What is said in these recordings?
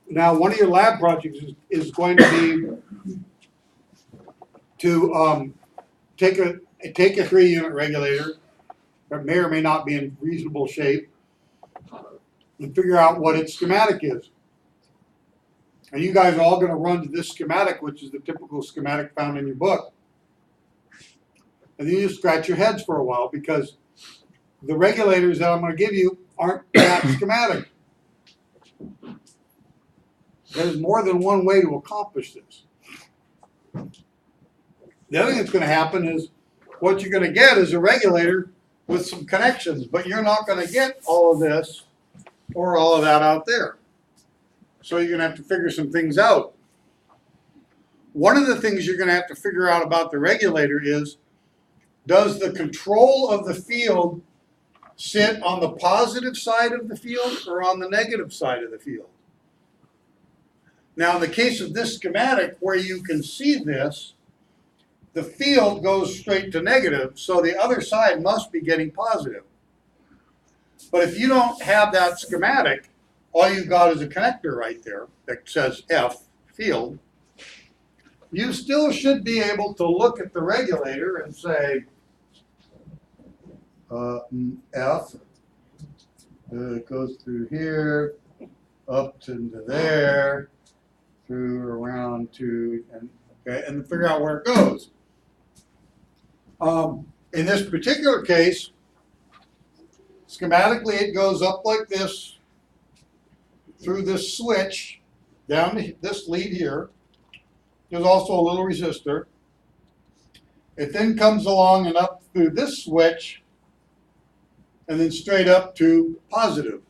Now, one of your lab projects is going to be to take a 3-unit regulator that may or may not be in reasonable shape and figure out what its schematic is. And you guys are all going to run to this schematic, which is the typical schematic found in your book. And then you just scratch your heads for a while because the regulators that I'm going to give you aren't that schematic. There's more than one way to accomplish this. The other thing that's going to happen is what you're going to get is a regulator with some connections, but you're not going to get all of this or all of that out there. So you're going to have to figure some things out. One of the things you're going to have to figure out about the regulator is, does the control of the field sit on the positive side of the field or on the negative side of the field? Now, in the case of this schematic, where you can see this, the field goes straight to negative, so the other side must be getting positive. But if you don't have that schematic, all you've got is a connector right there that says F, field. You still should be able to look at the regulator and say, F, it goes through here, up to there, through around to, and figure out where it goes. In this particular case, schematically it goes up like this, through this switch, down to this lead here. There's also a little resistor. It then comes along and up through this switch, and then straight up to positive.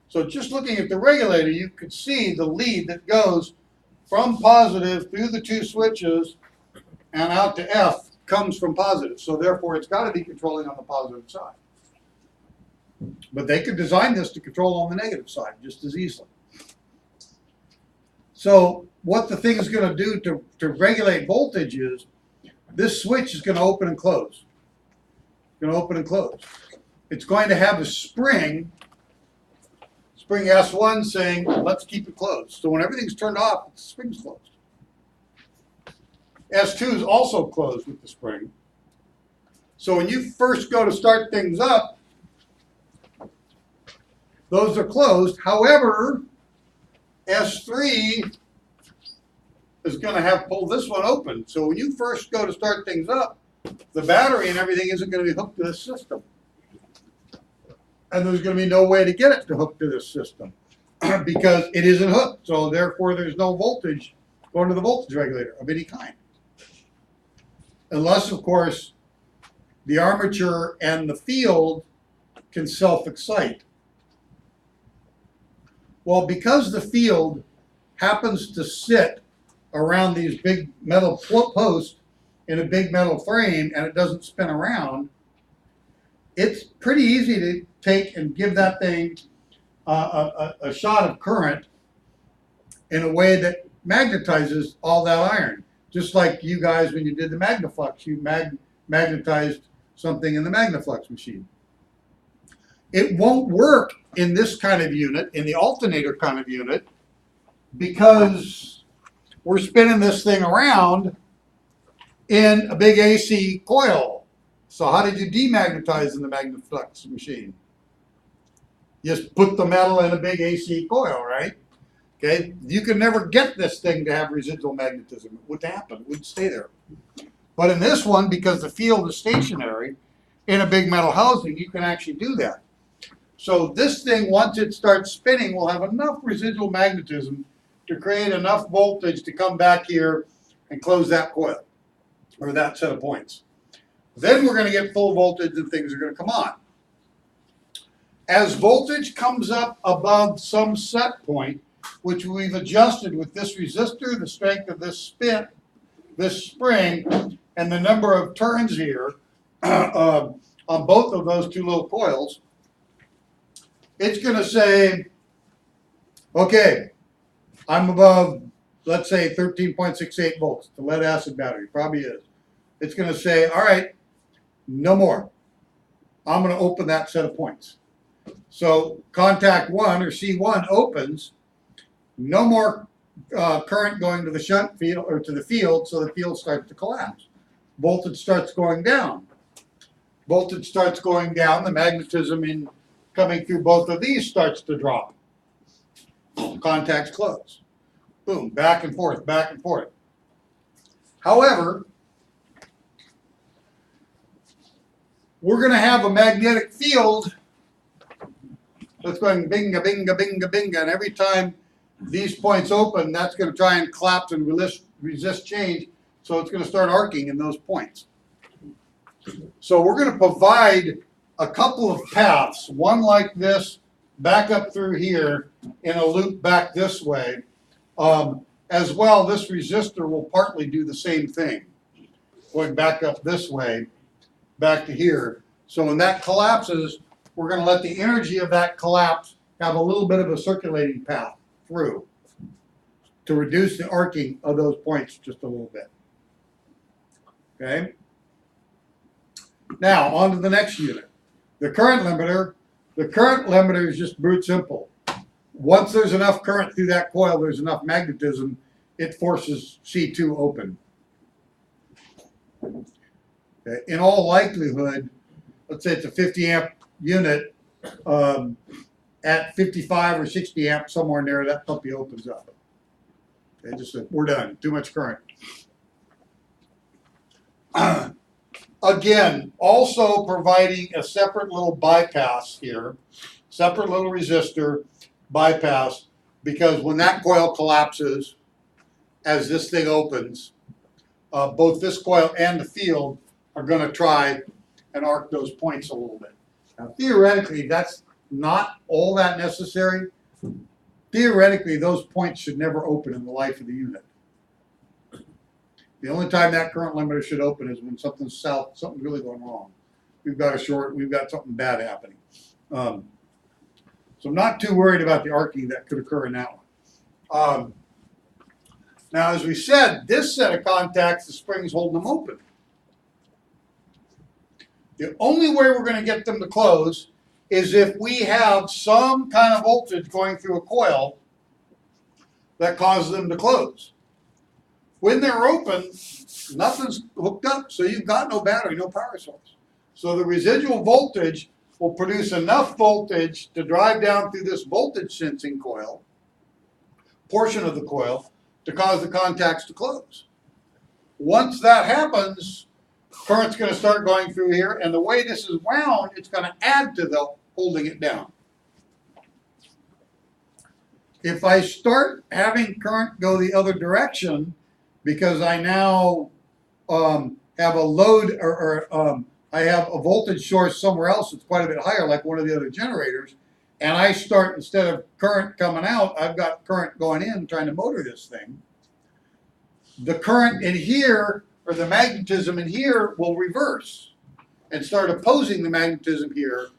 So just looking at the regulator, you could see the lead that goes from positive through the two switches and out to F comes from positive. So therefore, it's got to be controlling on the positive side. But they could design this to control on the negative side just as easily. So what the thing is going to do to regulate voltage is this switch is going to open and close. Going to open and close. It's going to have a spring S1 saying, let's keep it closed. So when everything's turned off, the spring's closed. S2 is also closed with the spring. So when you first go to start things up, those are closed. However, S3 is going to have pulled this one open. So when you first go to start things up, the battery and everything isn't going to be hooked to this system. And there's going to be no way to get it to hook to this system because it isn't hooked. So therefore, there's no voltage going to the voltage regulator of any kind. Unless, of course, the armature and the field can self-excite. Well, because the field happens to sit around these big metal posts in a big metal frame and it doesn't spin around, it's pretty easy to take and give that thing a shot of current in a way that magnetizes all that iron. Just like you guys, when you did the Magnaflux, you magnetized something in the Magnaflux machine. It won't work in this kind of unit, in the alternator kind of unit, because we're spinning this thing around in a big AC coil. So how did you demagnetize in the Magnaflux machine? You just put the metal in a big AC coil, right? Okay, you can never get this thing to have residual magnetism. It wouldn't happen. It wouldn't stay there. But in this one, because the field is stationary in a big metal housing, you can actually do that. So this thing, once it starts spinning, will have enough residual magnetism to create enough voltage to come back here and close that coil, or that set of points. Then we're going to get full voltage and things are going to come on. As voltage comes up above some set point, which we've adjusted with this resistor, the strength of this spring, and the number of turns here on both of those two little coils, it's going to say, okay, I'm above, let's say, 13.68 volts. The lead acid battery probably is. It's going to say, all right, no more. I'm going to open that set of points. So contact 1 or C1 opens, no more current going to the shunt field or to the field, so the field starts to collapse. Voltage starts going down. Voltage starts going down, the magnetism in coming through both of these starts to drop. Contacts close. Boom, back and forth, back and forth. However, we're going to have a magnetic field that's going binga, binga, binga, binga, and every time these points open, that's going to try and collapse and resist change, so it's going to start arcing in those points. So we're going to provide a couple of paths, one like this, back up through here, in a loop back this way. As well, this resistor will partly do the same thing, going back up this way, back to here. So when that collapses, we're going to let the energy of that collapse have a little bit of a circulating path through to reduce the arcing of those points just a little bit. Okay? Now, on to the next unit. The current limiter. The current limiter is just brute simple. Once there's enough current through that coil, there's enough magnetism, it forces C2 open. Okay. In all likelihood, let's say it's a 50 amp unit, at 55 or 60 amps, somewhere near that puppy opens up. Okay, just we're done, too much current. Again, also providing a separate little bypass here, separate little resistor bypass, because when that coil collapses, as this thing opens, both this coil and the field are going to try and arc those points a little bit. Now, theoretically, that's not all that necessary. Theoretically, those points should never open in the life of the unit. The only time that current limiter should open is when something's really going wrong. We've got a short, we've got something bad happening. So I'm not too worried about the arcing that could occur in that one. Now, as we said, this set of contacts, the spring's holding them open. The only way we're going to get them to close is if we have some kind of voltage going through a coil that causes them to close. When they're open, nothing's hooked up, so you've got no battery, no power source. So the residual voltage will produce enough voltage to drive down through this voltage sensing coil, portion of the coil, to cause the contacts to close. Once that happens, current's going to start going through here, and the way this is wound, it's going to add to the holding it down. If I start having current go the other direction, because I now have a load or I have a voltage source somewhere else that's quite a bit higher, like one of the other generators, and I start, instead of current coming out, I've got current going in trying to motor this thing. The current in here, or the magnetism in here, will reverse and start opposing the magnetism here,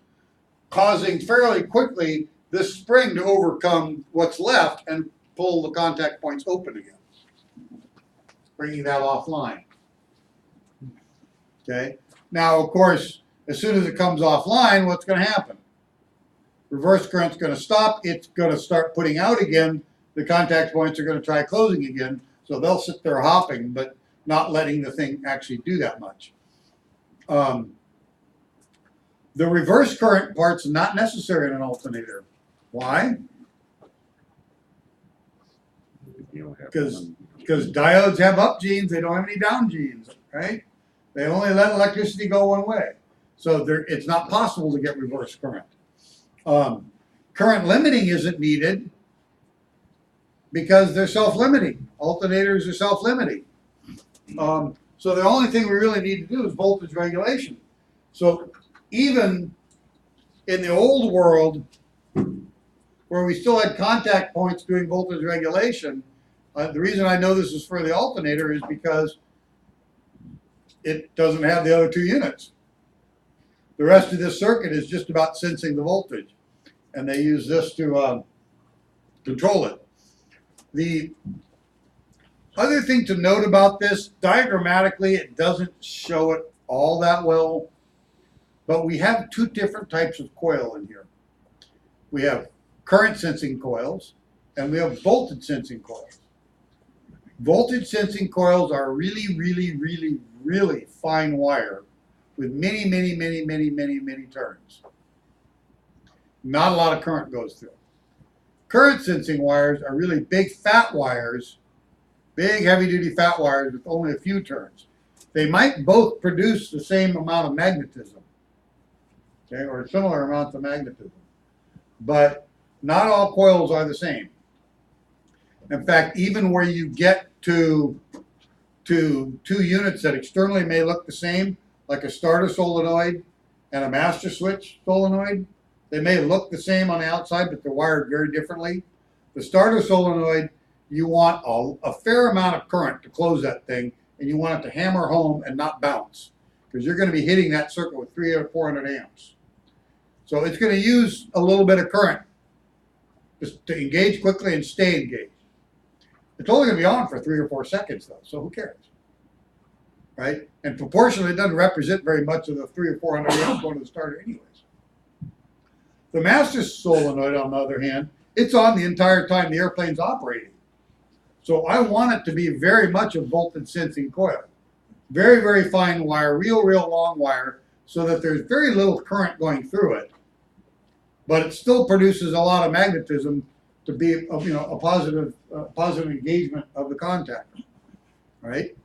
causing fairly quickly this spring to overcome what's left and pull the contact points open again, bringing that offline. Okay. Now, of course, as soon as it comes offline, what's going to happen? Reverse current's going to stop. It's going to start putting out again. The contact points are going to try closing again. So they'll sit there hopping, but not letting the thing actually do that much. The reverse current part's not necessary in an alternator. Why? Because diodes have up genes, they don't have any down genes, right? They only let electricity go one way. So it's not possible to get reverse current. Current limiting isn't needed because they're self-limiting. Alternators are self-limiting. So the only thing we really need to do is voltage regulation. So even in the old world, where we still had contact points doing voltage regulation, the reason I know this is for the alternator is because it doesn't have the other two units. The rest of this circuit is just about sensing the voltage, and they use this to control it. The other thing to note about this, diagrammatically, it doesn't show it all that well, but we have two different types of coil in here. We have current sensing coils, and we have voltage sensing coils. Voltage sensing coils are really, really, really, really fine wire with many, many, many, many, many, many turns. Not a lot of current goes through. Current sensing wires are really big fat wires, big heavy duty fat wires with only a few turns. They might both produce the same amount of magnetism, okay, or similar amounts of magnetism, but not all coils are the same. In fact, even where you get to two units that externally may look the same, like a starter solenoid and a master switch solenoid, they may look the same on the outside, but they're wired very differently. The starter solenoid, you want a fair amount of current to close that thing, and you want it to hammer home and not bounce, because you're going to be hitting that circuit with 300 or 400 amps. So it's going to use a little bit of current just to engage quickly and stay engaged. It's only going to be on for 3 or 4 seconds, though, so who cares? Right? And proportionally, it doesn't represent very much of the 300 or 400 amps going to the starter anyways. The master solenoid, on the other hand, it's on the entire time the airplane's operating. So I want it to be very much a voltage sensing coil. Very, very fine wire, real, real long wire, so that there's very little current going through it, but it still produces a lot of magnetism to be, a positive engagement of the contactor, right?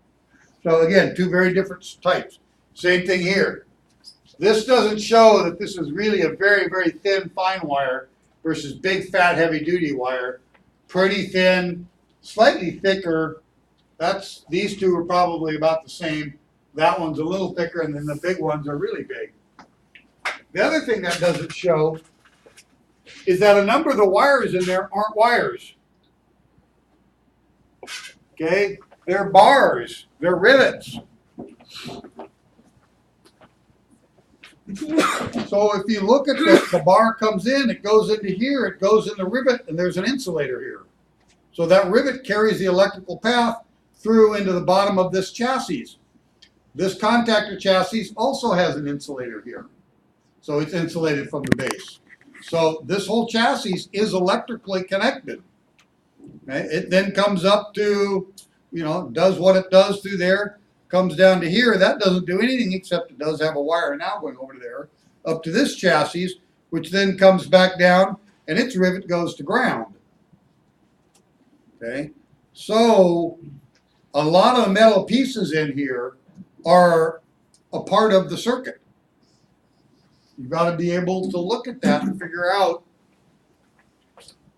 So again, two very different types. Same thing here. This doesn't show that this is really a very, very thin, fine wire versus big, fat, heavy-duty wire. Pretty thin, slightly thicker. These two are probably about the same. That one's a little thicker, and then the big ones are really big. The other thing that doesn't show is that a number of the wires in there aren't wires. Okay? They're bars. They're rivets. So if you look at the bar comes in, it goes into here, it goes in the rivet, and there's an insulator here. So that rivet carries the electrical path through into the bottom of this chassis. This contactor chassis also has an insulator here. So it's insulated from the base. So this whole chassis is electrically connected. Okay? It then comes up to, does what it does through there, comes down to here. That doesn't do anything except it does have a wire now going over to there, up to this chassis, which then comes back down, and its rivet goes to ground. Okay? So a lot of metal pieces in here are a part of the circuit. You've got to be able to look at that and figure out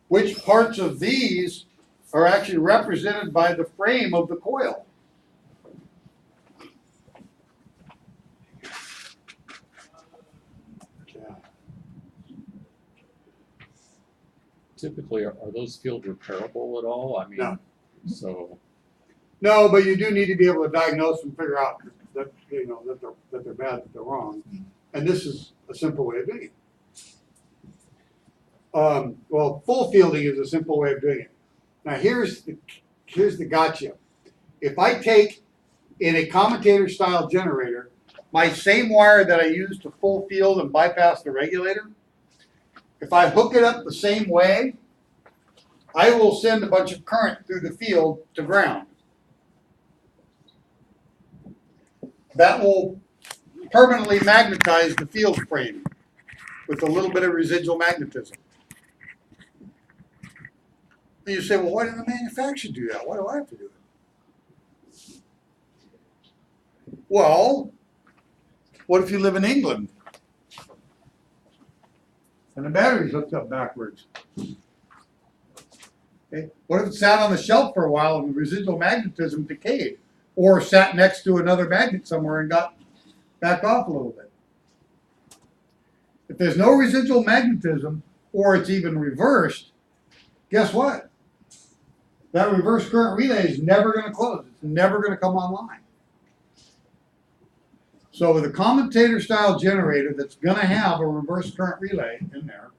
which parts of these are actually represented by the frame of the coil. Typically, are those field repairable at all? I mean, No. So. No, but you do need to be able to diagnose and figure out that that they're bad, that they're wrong. And this is a simple way of doing it. Well, full fielding is a simple way of doing it. Now here's the gotcha. If I take in a commutator style generator my same wire that I use to full field and bypass the regulator, if I hook it up the same way, I will send a bunch of current through the field to ground. That will permanently magnetize the field frame with a little bit of residual magnetism. And you say, well, why did the manufacturer do that? Why do I have to do it? Well, what if you live in England and the battery's hooked up backwards? Okay. What if it sat on the shelf for a while and the residual magnetism decayed, or sat next to another magnet somewhere and got backed off a little bit? If there's no residual magnetism, or it's even reversed, guess what? That reverse current relay is never going to close. It's never going to come online. So with a commutator style generator that's going to have a reverse current relay in there,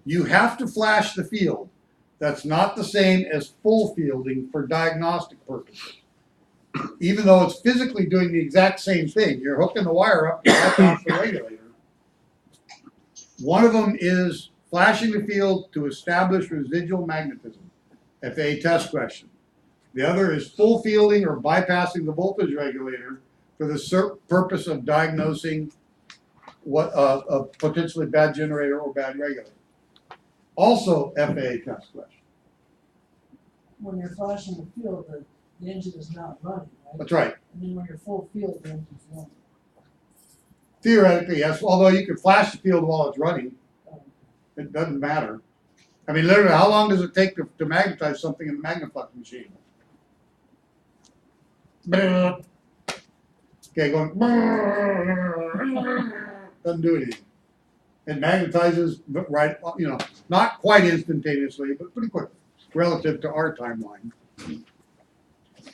you have to flash the field. That's not the same as full fielding for diagnostic purposes. Even though it's physically doing the exact same thing. You're hooking the wire up to bypass the regulator. One of them is flashing the field to establish residual magnetism, FAA test question. The other is full fielding or bypassing the voltage regulator for the purpose of diagnosing what a potentially bad generator or bad regulator. Also FAA test question. When you're flashing the field, the engine is not running, right? That's right. And then when you're full field, the engine's running. Theoretically, yes, although you can flash the field while it's running. It doesn't matter. I mean, literally, how long does it take to magnetize something in the magnifying machine? Okay, going. Doesn't do anything. It magnetizes right, not quite instantaneously, but pretty quick relative to our timeline.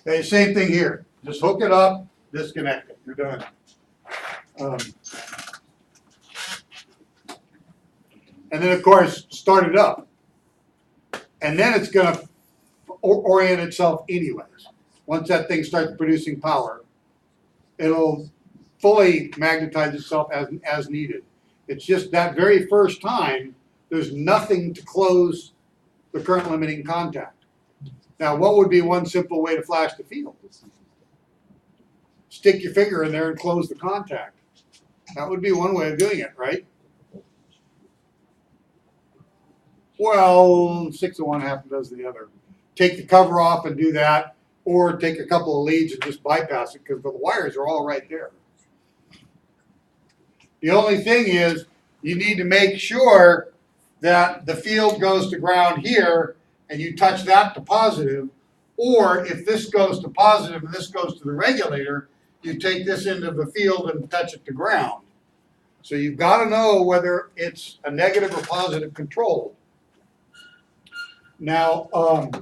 Okay, same thing here. Just hook it up, disconnect it. You're done. And then, of course, start it up. And then it's going to orient itself anyways. Once that thing starts producing power, it'll fully magnetize itself as needed. It's just that very first time, there's nothing to close the current limiting contact. Now, what would be one simple way to flash the field? Stick your finger in there and close the contact. That would be one way of doing it, right? Well, 6 of one, half a dozen the other. Take the cover off and do that, or take a couple of leads and just bypass it because the wires are all right there. The only thing is you need to make sure that the field goes to ground here and you touch that to positive, or if this goes to positive and this goes to the regulator, you take this into the field and touch it to ground. So you've got to know whether it's a negative or positive control. Now, okay.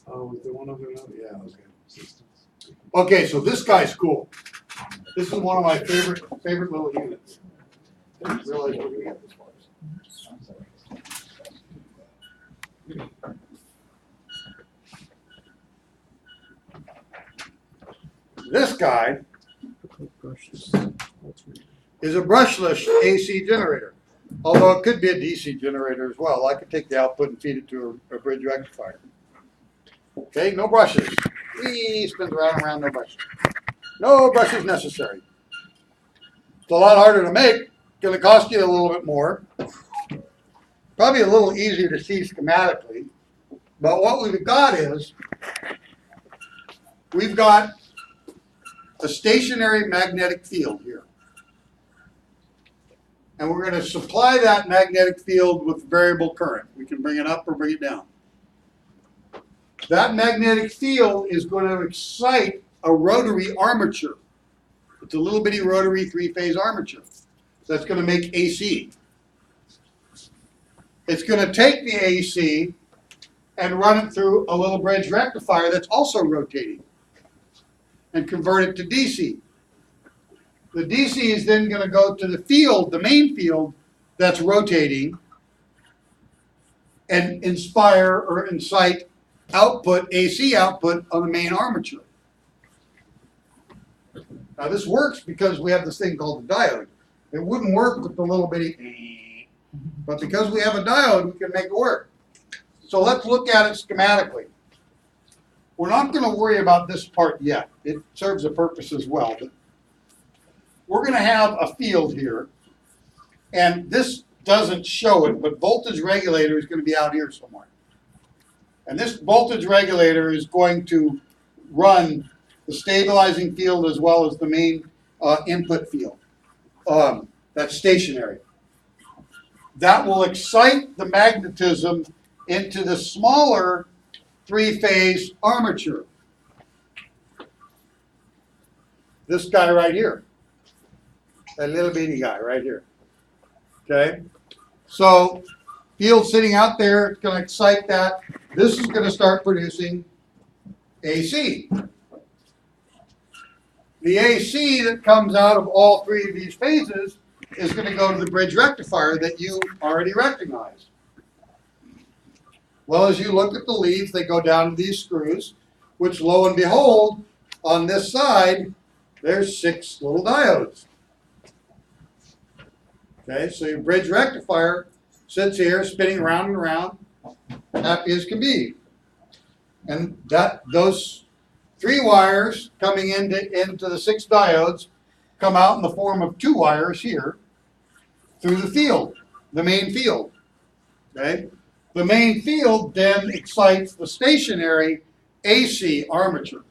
Oh, was there one other note? Yeah, okay. Okay, so this guy's cool. This is one of my favorite little units. I didn't realize we were going to get this far. This guy is a brushless AC generator, although it could be a DC generator as well. I could take the output and feed it to a bridge rectifier. Okay, no brushes. Whee, spins around, no brushes. No brushes necessary. It's a lot harder to make. Going to cost you a little bit more. Probably a little easier to see schematically. But what we've got is, we've got a stationary magnetic field here. And we're going to supply that magnetic field with variable current. We can bring it up or bring it down. That magnetic field is going to excite a rotary armature. It's a little bitty rotary three-phase armature. That's going to make AC. It's going to take the AC and run it through a little bridge rectifier that's also rotating and convert it to DC. The DC is then going to go to the field, the main field that's rotating, and inspire or incite output, AC output on the main armature. Now this works because we have this thing called the diode. It wouldn't work with the little bitty, but because we have a diode, we can make it work. So let's look at it schematically. We're not going to worry about this part yet. It serves a purpose as well. But we're going to have a field here, and this doesn't show it, but voltage regulator is going to be out here somewhere. And this voltage regulator is going to run the stabilizing field as well as the main input field. That's stationary. That will excite the magnetism into the smaller three-phase armature. This guy right here. That little bitty guy right here. Okay? So, field sitting out there, it's going to excite that. This is going to start producing AC. The AC that comes out of all three of these phases is going to go to the bridge rectifier that you already recognized. Well, as you look at the leads, they go down to these screws, which lo and behold, on this side, there's 6 little diodes. Okay, so your bridge rectifier sits here spinning round and round, happy as can be. And those 3 wires coming into the 6 diodes come out in the form of 2 wires here through the field, the main field. Okay? The main field then excites the stationary AC armature.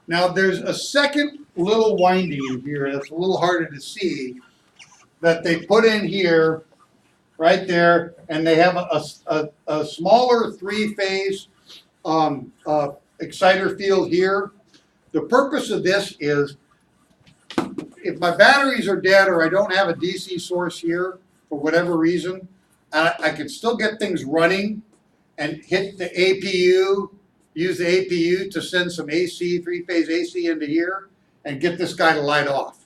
Now there's a second little winding in here that's a little harder to see that they put in here, right there, and they have a smaller 3-phase exciter field here. The purpose of this is if my batteries are dead or I don't have a DC source here for whatever reason, I can still get things running and hit the APU, use the APU to send some AC, 3-phase AC into here and get this guy to light off.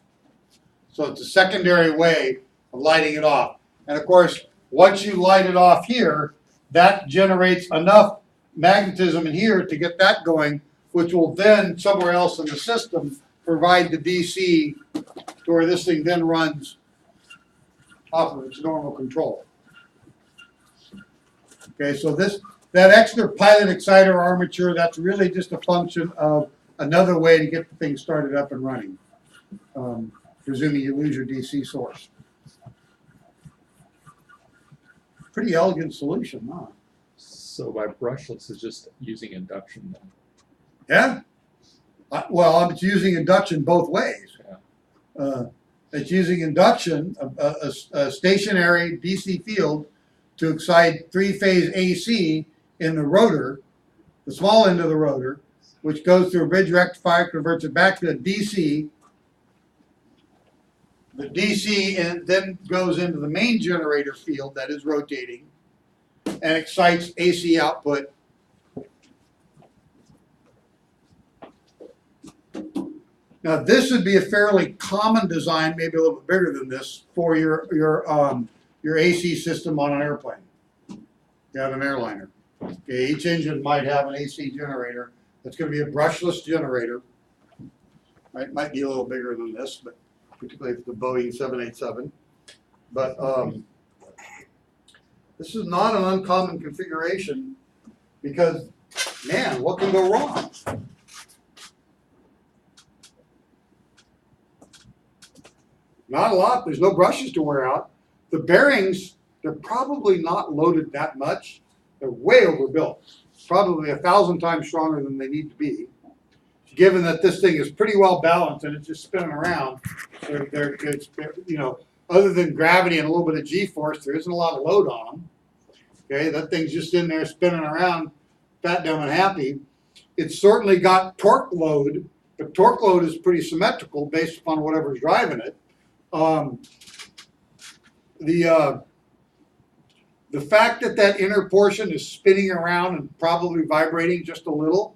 So it's a secondary way of lighting it off. And of course, once you light it off here, that generates enough magnetism in here to get that going, which will then somewhere else in the system provide the DC to where this thing then runs off of its normal control. Okay, so that extra pilot exciter armature, that's really just a function of another way to get the thing started up and running, presuming you lose your DC source. Pretty elegant solution, huh? So by brushless is just using induction then? Yeah. Well, it's using induction both ways. Yeah. It's using induction, a stationary DC field, to excite 3-phase AC in the rotor, the small end of the rotor, which goes through a bridge rectifier, converts it back to a DC. The DC then goes into the main generator field that is rotating and excites AC output. Now this would be a fairly common design, maybe a little bit bigger than this, for your AC system on an airplane. You have an airliner. Okay, each engine might have an AC generator. That's going to be a brushless generator. Right, might be a little bigger than this, but particularly for the Boeing 787. But this is not an uncommon configuration because, man, what can go wrong? Not a lot. There's no brushes to wear out. The bearings, they're probably not loaded that much. They're way overbuilt. Probably 1,000 times stronger than they need to be. Given that this thing is pretty well balanced and it's just spinning around, other than gravity and a little bit of G-force, there isn't a lot of load on them. Okay, that thing's just in there spinning around, fat, dumb, and happy. It's certainly got torque load, but torque load is pretty symmetrical based upon whatever's driving it. The fact that that inner portion is spinning around and probably vibrating just a little,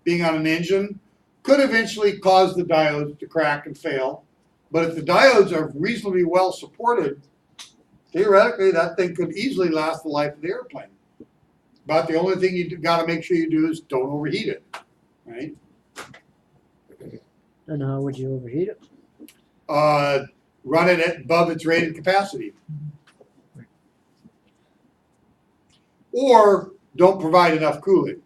being on an engine, could eventually cause the diodes to crack and fail. But if the diodes are reasonably well supported, theoretically that thing could easily last the life of the airplane. But the only thing you got to make sure you do is don't overheat it, right? And how would you overheat it? Run it at above its rated capacity. Or don't provide enough cooling.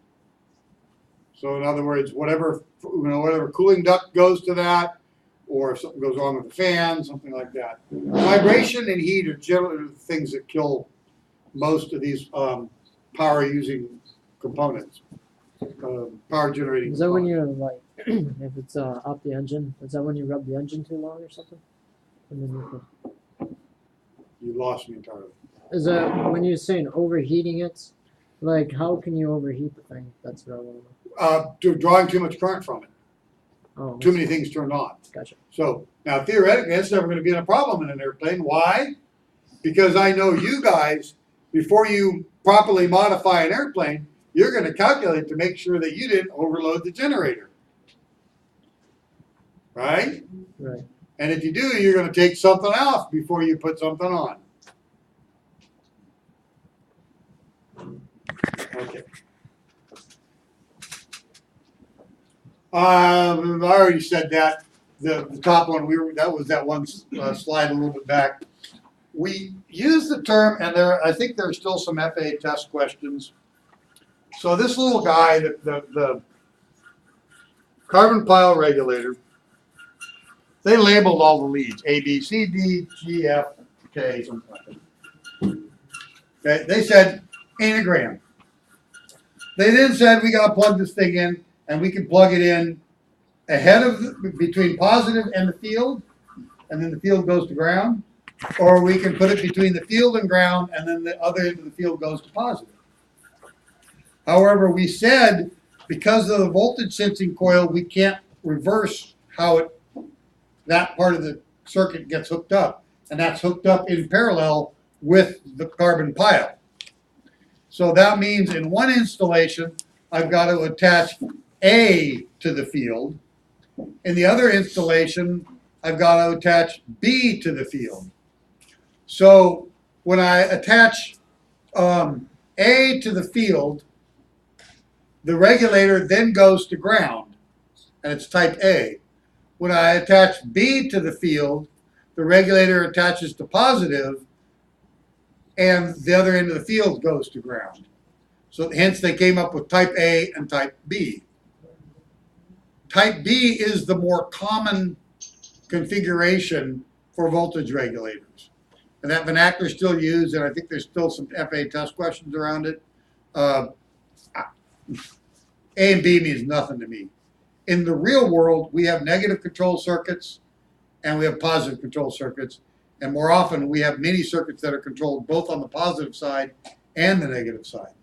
So in other words, whatever cooling duct goes to that, or if something goes wrong with the fan, something like that. Vibration and heat are generally the things that kill most of these power-using components, power-generating. Is that when you're like, if it's off the engine? Is that when you rub the engine too long or something? And then You lost me entirely. is that when you're saying overheating it? Like, how can you overheat the thing? That's what I want to know. Drawing too much current from it. Oh, Too many things turned on. Gotcha. So now theoretically, that's never going to be a problem in an airplane. Why? Because I know you guys, before you properly modify an airplane, you're going to calculate to make sure that you didn't overload the generator. Right? Right. And if you do, you're going to take something off before you put something on. Okay. I already said that. The top one, that was that one slide a little bit back. We use the term, and I think there are still some FAA test questions. So this little guy, the carbon pile regulator, they labeled all the leads, A, B, C, D, G, F, K, something like that. Okay, they said, ain't a gram. They then said, we gotta plug this thing in, and we can plug it in ahead of, between positive and the field, and then the field goes to ground, or we can put it between the field and ground, and then the other end of the field goes to positive. However, we said, because of the voltage sensing coil, we can't reverse how that part of the circuit gets hooked up, and that's hooked up in parallel with the carbon pile. So that means in one installation, I've got to attach A to the field. In the other installation, I've got to attach B to the field. So when I attach A to the field, the regulator then goes to ground, and it's type A. When I attach B to the field, the regulator attaches to positive, and the other end of the field goes to ground. So hence they came up with type A and type B. Type B is the more common configuration for voltage regulators. And that vernacular is still used, and I think there's still some FAA test questions around it. A and B means nothing to me. In the real world, we have negative control circuits and we have positive control circuits. And more often, we have many circuits that are controlled both on the positive side and the negative side,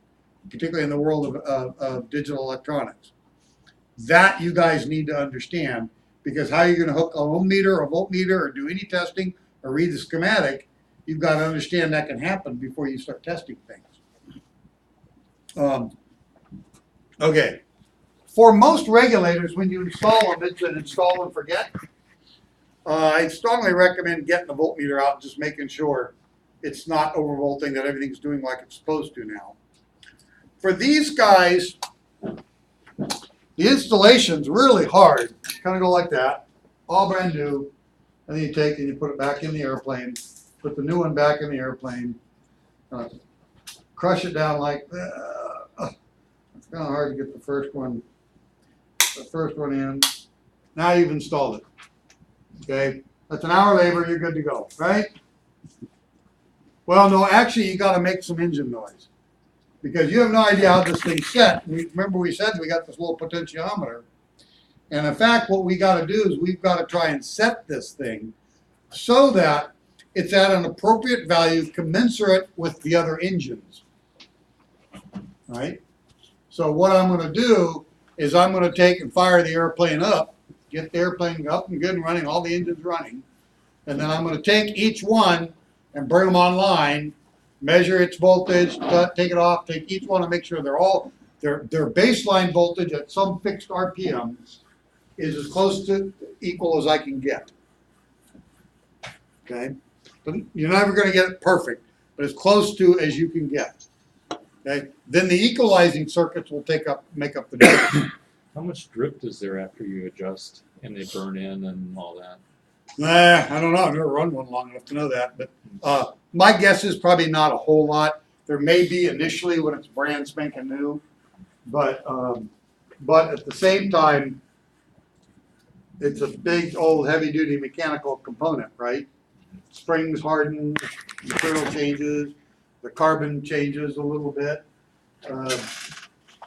particularly in the world of digital electronics. That you guys need to understand, because how you're going to hook a ohm meter or a voltmeter or do any testing or read the schematic, you've got to understand that can happen before you start testing things. Okay. For most regulators, when you install them, it's an install and forget. I strongly recommend getting the voltmeter out and just making sure it's not overvolting, that everything's doing like it's supposed to now. For these guys, the installation's really hard. Kind of go like that, all brand new, and then you take and you put it back in the airplane, put the new one back in the airplane, crush it down like that. It's kind of hard to get the first one in. Now you've installed it. Okay, that's an hour labor, you're good to go, right? Well, no, actually you got to make some engine noise, because you have no idea how this thing's set. Remember we said we got this little potentiometer, and in fact what we got to do is we've got to try and set this thing so that it's at an appropriate value commensurate with the other engines, right? So what I'm going to do is I'm going to take and fire the airplane up, get the airplane up and good and running, all the engines running, and then I'm going to take each one and bring them online, measure its voltage, take it off, take each one and make sure their baseline voltage at some fixed RPM is as close to equal as I can get. Okay, but you're never going to get it perfect, but as close to as you can get. Okay, then the equalizing circuits will make up the difference. How much drift is there after you adjust and they burn in and all that? I don't know. I've never run one long enough to know that, but my guess is probably not a whole lot. There may be initially when it's brand spanking new, but at the same time, it's a big old heavy duty mechanical component, right? Springs harden, material changes, the carbon changes a little bit.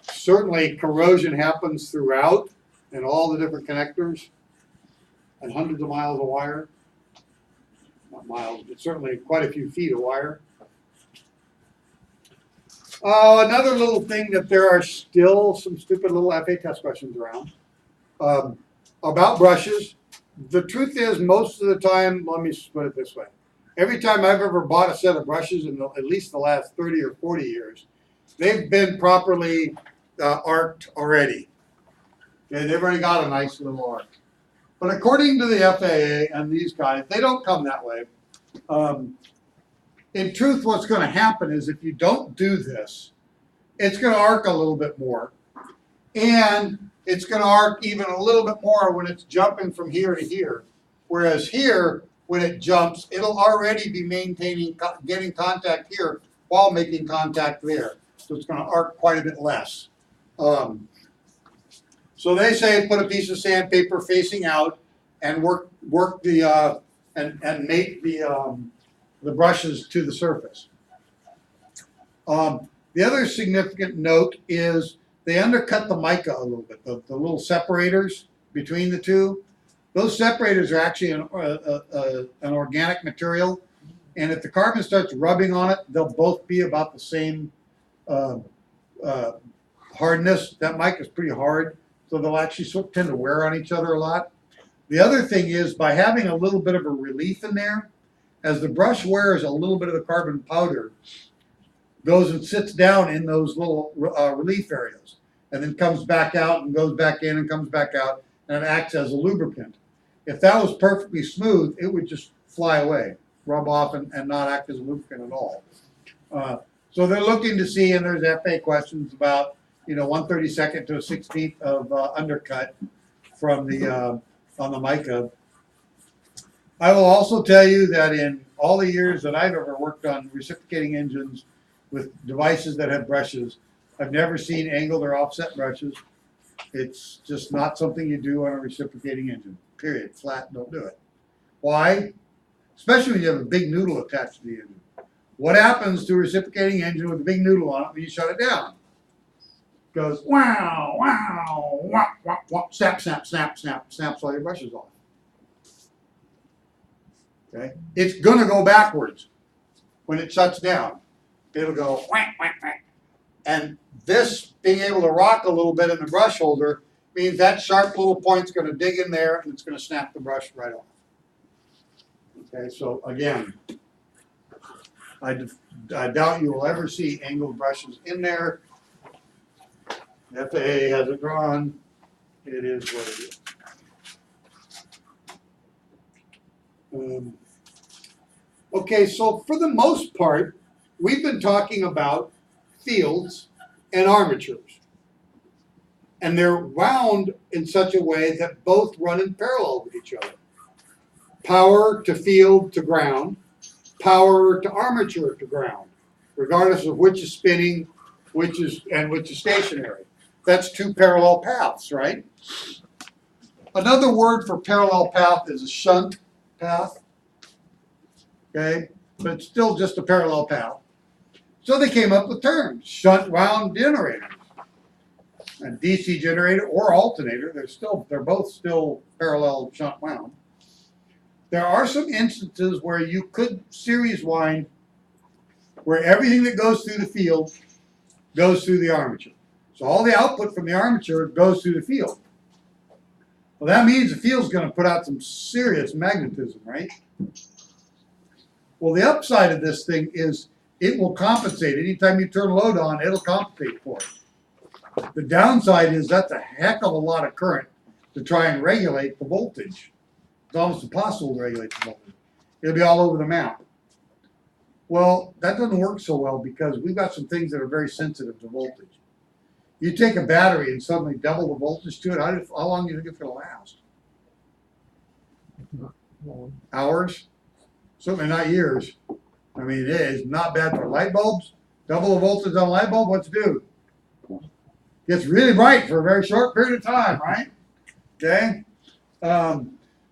Certainly corrosion happens throughout in all the different connectors and hundreds of miles of wire. Not miles, but certainly quite a few feet of wire. Another little thing that there are still some stupid little FA test questions around about brushes. The truth is, most of the time, let me put it this way. Every time I've ever bought a set of brushes in at least the last 30 or 40 years, they've been properly arced already. Okay, they've already got a nice little arc. But according to the FAA and these guys, they don't come that way. In truth, what's going to happen is if you don't do this, it's going to arc a little bit more. And it's going to arc even a little bit more when it's jumping from here to here. Whereas here, when it jumps, it'll already be getting contact here while making contact there. So it's going to arc quite a bit less. So they say put a piece of sandpaper facing out and work the and mate the brushes to the surface. The other significant note is they undercut the mica a little bit. The little separators between the two, those separators are actually an organic material, and if the carbon starts rubbing on it, they'll both be about the same hardness. That mica is pretty hard, so they'll actually tend to wear on each other a lot. The other thing is, by having a little bit of a relief in there, as the brush wears, a little bit of the carbon powder goes and sits down in those little relief areas, and then comes back out and goes back in and comes back out, and it acts as a lubricant. If that was perfectly smooth, it would just fly away, rub off, and not act as a lubricant at all. So they're looking to see, and there's FA questions about, 1/32 to a 16th of undercut from the on the mica. I will also tell you that in all the years that I've ever worked on reciprocating engines with devices that have brushes, I've never seen angled or offset brushes. It's just not something you do on a reciprocating engine. Period. Flat, don't do it. Why? Especially when you have a big noodle attached to the engine. What happens to a reciprocating engine with a big noodle on it when you shut it down? It goes wow, wow, wah, wah, wah, snap, snap, snap, snap, snaps all your brushes off. Okay? It's gonna go backwards when it shuts down. It'll go whack, whack, whack. And this being able to rock a little bit in the brush holder means that sharp little point's going to dig in there and it's going to snap the brush right off. Okay, so again, I doubt you will ever see angled brushes in there. The FAA has it drawn. It is what it is. Okay, so for the most part, we've been talking about fields and armatures. And they're wound in such a way that both run in parallel with each other. Power to field to ground, power to armature to ground, regardless of which is spinning, which is stationary. That's two parallel paths, right? Another word for parallel path is a shunt path. Okay, but it's still just a parallel path. So they came up with terms: shunt wound generators, a DC generator or alternator. They're both still parallel shunt wound. There are some instances where you could series wind, where everything that goes through the field goes through the armature. So all the output from the armature goes through the field. Well, that means the field's going to put out some serious magnetism, right? Well, the upside of this thing is it will compensate. Anytime you turn a load on, it'll compensate for it. The downside is that's a heck of a lot of current to try and regulate the voltage. It's almost impossible to regulate the voltage. It'll be all over the map. Well, that doesn't work so well because we've got some things that are very sensitive to voltage. You take a battery and suddenly double the voltage to it, how long do you think it's going to last? Hours? Certainly not years. I mean, it is not bad for light bulbs. Double the voltage on a light bulb, what's it do? Gets really bright for a very short period of time, right? Okay?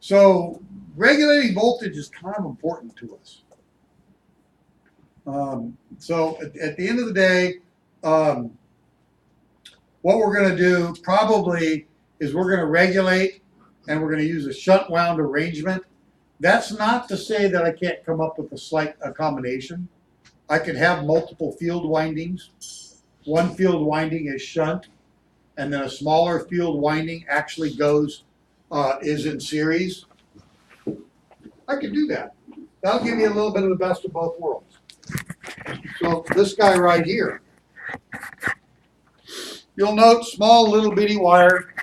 So regulating voltage is kind of important to us. So at the end of the day, what we're going to do probably is we're going to regulate and we're going to use a shunt wound arrangement. That's not to say that I can't come up with a slight combination. I could have multiple field windings. One field winding is shunt, and then a smaller field winding actually is in series. I could do that. That'll give you a little bit of the best of both worlds. So this guy right here, you'll note small little bitty wire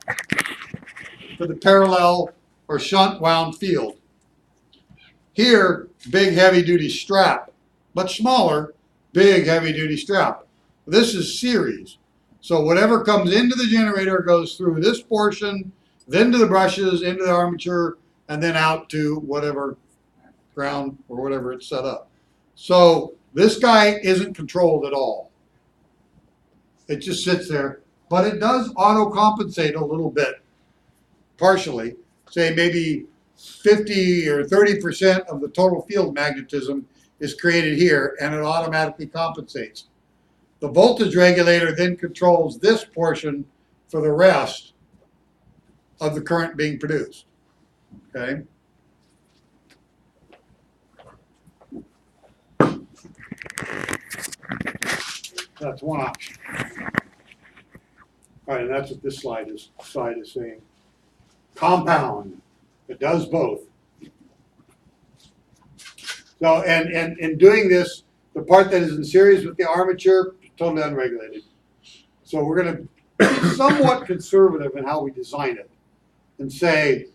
for the parallel or shunt wound field. Here, big heavy duty strap, much smaller, big heavy duty strap. This is series. So whatever comes into the generator goes through this portion, then to the brushes, into the armature, and then out to whatever ground or whatever it's set up. So this guy isn't controlled at all. It just sits there, but it does auto compensate a little bit, partially. Say maybe 50 or 30% of the total field magnetism is created here, and it automatically compensates. The voltage regulator then controls this portion for the rest of the current being produced. Okay? That's one option. All right, and that's what this slide is saying. Compound. It does both. So, and in doing this, the part that is in series with the armature, totally unregulated. So we're going to be somewhat conservative in how we design it and say,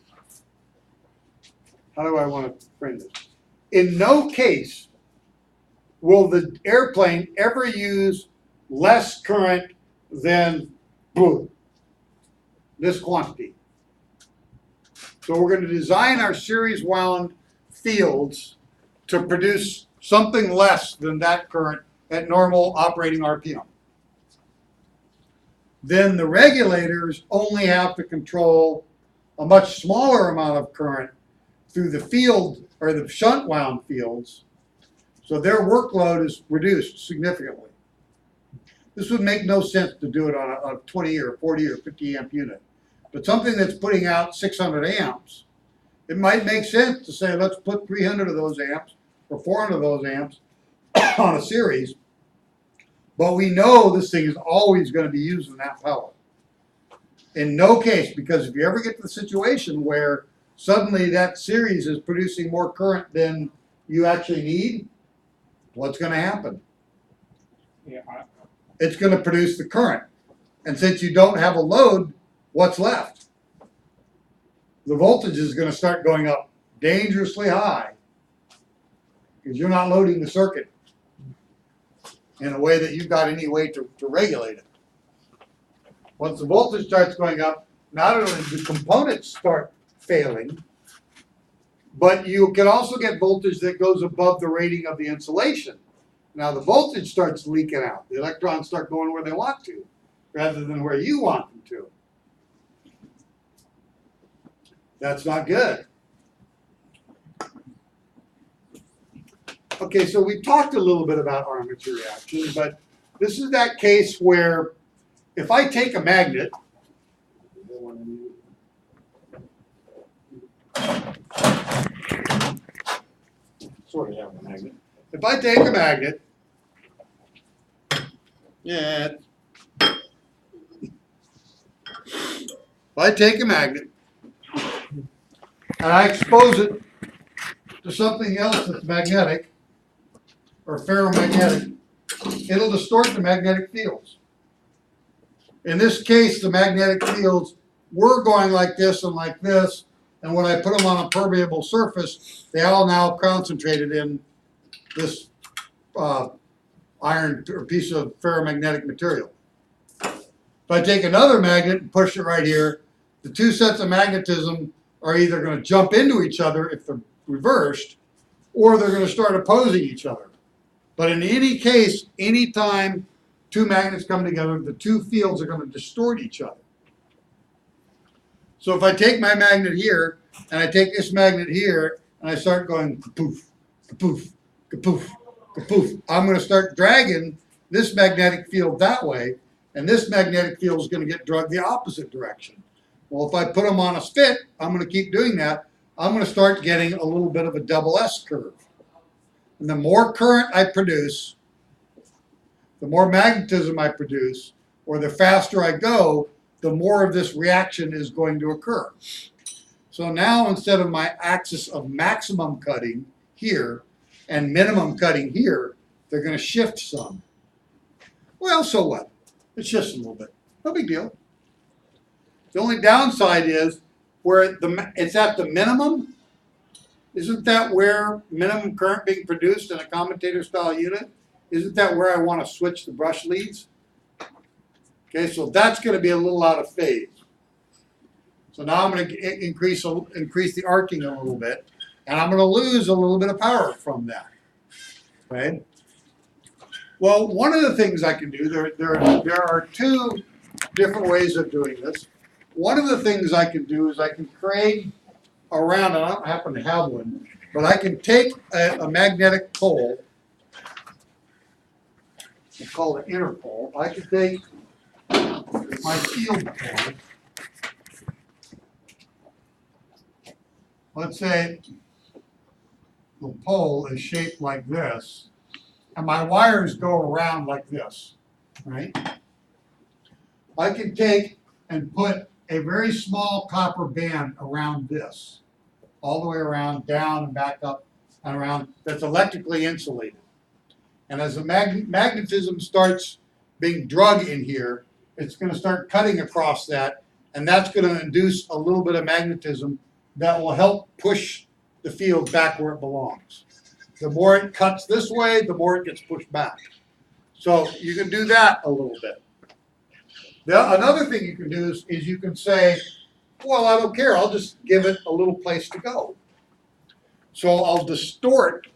how do I want to frame this? In no case will the airplane ever use less current than boom, this quantity. So we're going to design our series wound fields to produce something less than that current at normal operating RPM. Then the regulators only have to control a much smaller amount of current through the field or the shunt wound fields, so their workload is reduced significantly. This would make no sense to do it on a 20 or 40 or 50 amp unit. But something that's putting out 600 amps, it might make sense to say, let's put 300 of those amps or 400 of those amps on a series. But we know this thing is always going to be using that power. In no case, because if you ever get to the situation where suddenly that series is producing more current than you actually need, what's going to happen? Yeah, It's going to produce the current. And since you don't have a load, what's left? The voltage is going to start going up dangerously high because you're not loading the circuit in a way that you've got any way to regulate it. Once the voltage starts going up, not only do components start failing, but you can also get voltage that goes above the rating of the insulation. Now the voltage starts leaking out. The electrons start going where they want to, rather than where you want them to. That's not good. Okay, so we talked a little bit about armature reaction, but this is that case where if I take a magnet, sort of have a magnet. If I take a magnet, if I take a magnet and I expose it to something else that's magnetic or ferromagnetic, it'll distort the magnetic fields. In this case, the magnetic fields were going like this and like this, and when I put them on a permeable surface, they all now concentrated in this iron or piece of ferromagnetic material. If I take another magnet and push it right here, the two sets of magnetism are either going to jump into each other if they're reversed, or they're going to start opposing each other. But in any case, anytime two magnets come together, the two fields are going to distort each other. So if I take my magnet here, and I take this magnet here, and I start going kapoof, kapoof, kapoof, kapoof, I'm going to start dragging this magnetic field that way, and this magnetic field is going to get dragged the opposite direction. Well, if I put them on a spit, I'm going to keep doing that. I'm going to start getting a little bit of a double S curve. And the more current I produce, the more magnetism I produce, or the faster I go, the more of this reaction is going to occur. So now instead of my axis of maximum cutting here and minimum cutting here, they're going to shift some. Well, so what? It shifts a little bit. No big deal. The only downside is where it's at the minimum. Isn't that where minimum current being produced in a commutator style unit isn't that where I want to switch the brush leads? Okay, so that's going to be a little out of phase. So now I'm going to increase the arcing a little bit, and I'm going to lose a little bit of power from that. Okay. Well, one of the things I can do, there are two different ways of doing this. One of the things I can do is I can create around, and I don't happen to have one, but I can take a magnetic pole, it's called an inner pole. I can take my field pole. Let's say the pole is shaped like this, and my wires go around like this, right? I can take and put a very small copper band around this, all the way around, down and back up and around, that's electrically insulated. And as the magnetism starts being drug in here, it's going to start cutting across that, and that's going to induce a little bit of magnetism that will help push the field back where it belongs. The more it cuts this way, the more it gets pushed back. So you can do that a little bit. Another thing you can do is you can say, well, I don't care, I'll just give it a little place to go. So I'll distort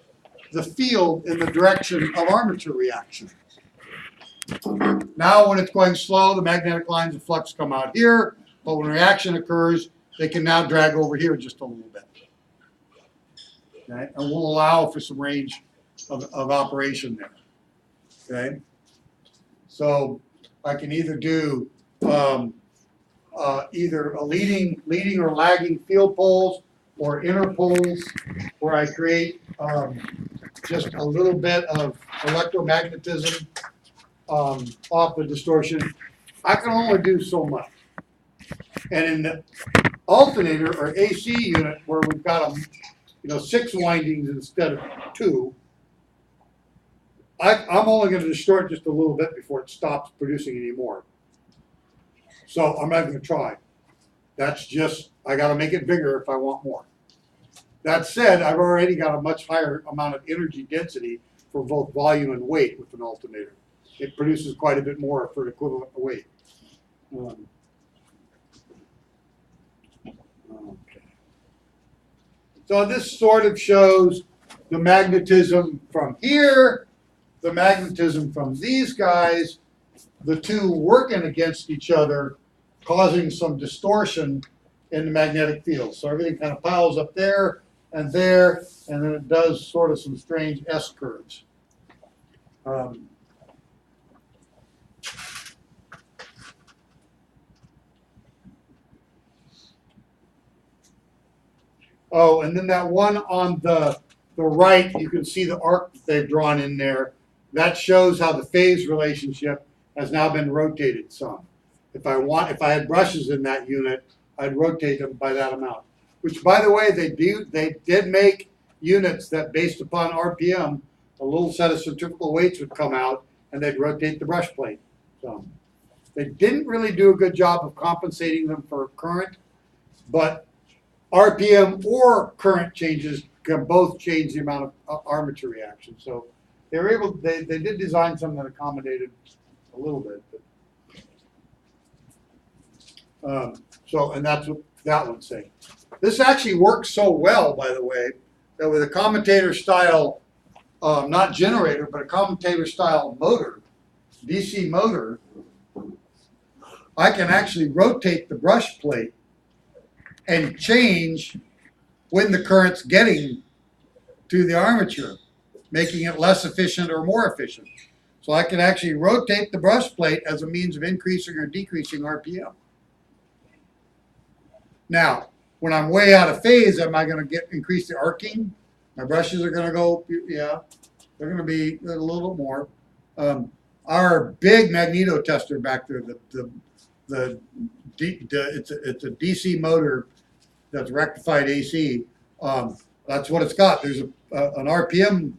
the field in the direction of armature reaction. Now when it's going slow, the magnetic lines of flux come out here, but when reaction occurs, they can now drag over here just a little bit. Okay? And we'll allow for some range of operation there. Okay? So I can either do either a leading or lagging field poles or inner poles where I create just a little bit of electromagnetism off the distortion. I can only do so much. And in the alternator or AC unit where we've got 6 windings instead of 2, I'm only going to distort just a little bit before it stops producing any more. So I'm not going to try. That's just, I got to make it bigger if I want more. That said, I've already got a much higher amount of energy density for both volume and weight with an alternator. It produces quite a bit more for an equivalent weight. Okay. So this sort of shows the magnetism from here, the magnetism from these guys, the two working against each other, causing some distortion in the magnetic field. So everything kind of piles up there, and then it does sort of some strange S curves. Oh, and then that one on the right, you can see the arc that they've drawn in there. That shows how the phase relationship has now been rotated some. If I had brushes in that unit, I'd rotate them by that amount. Which, by the way, they did make units that, based upon RPM, a little set of centrifugal weights would come out, and they'd rotate the brush plate. So they didn't really do a good job of compensating them for current, but RPM or current changes can both change the amount of armature reaction. So they were able. They did design something that accommodated a little bit. But, and that's what that one's saying. This actually works so well, by the way, that with a commutator style, not generator, but a commutator style motor, DC motor, I can actually rotate the brush plate and change when the current's getting to the armature, making it less efficient or more efficient. So I can actually rotate the brush plate as a means of increasing or decreasing RPM. Now, when I'm way out of phase, am I going to increase the arcing? My brushes are going to go, yeah, they're going to be a little bit more. Our big magneto tester back there, it's a DC motor that's rectified AC. That's what it's got. There's an RPM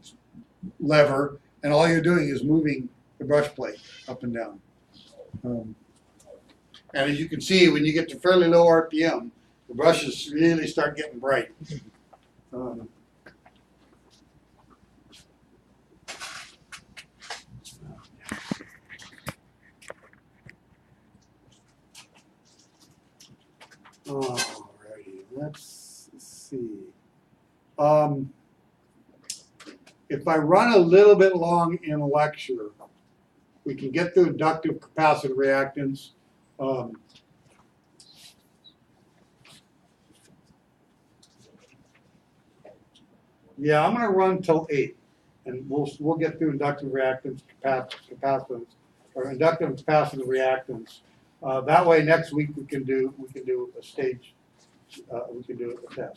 lever, and all you're doing is moving the brush plate up and down. And as you can see, when you get to fairly low RPM, the brushes really start getting bright. Alrighty, let's see. If I run a little bit long in a lecture, we can get through inductive capacitive reactance. Yeah, I'm gonna run till 8, and we'll get through inductive reactance, capacitance, or inductive and capacitive reactance. That way, next week we can do a stage, we can do a test.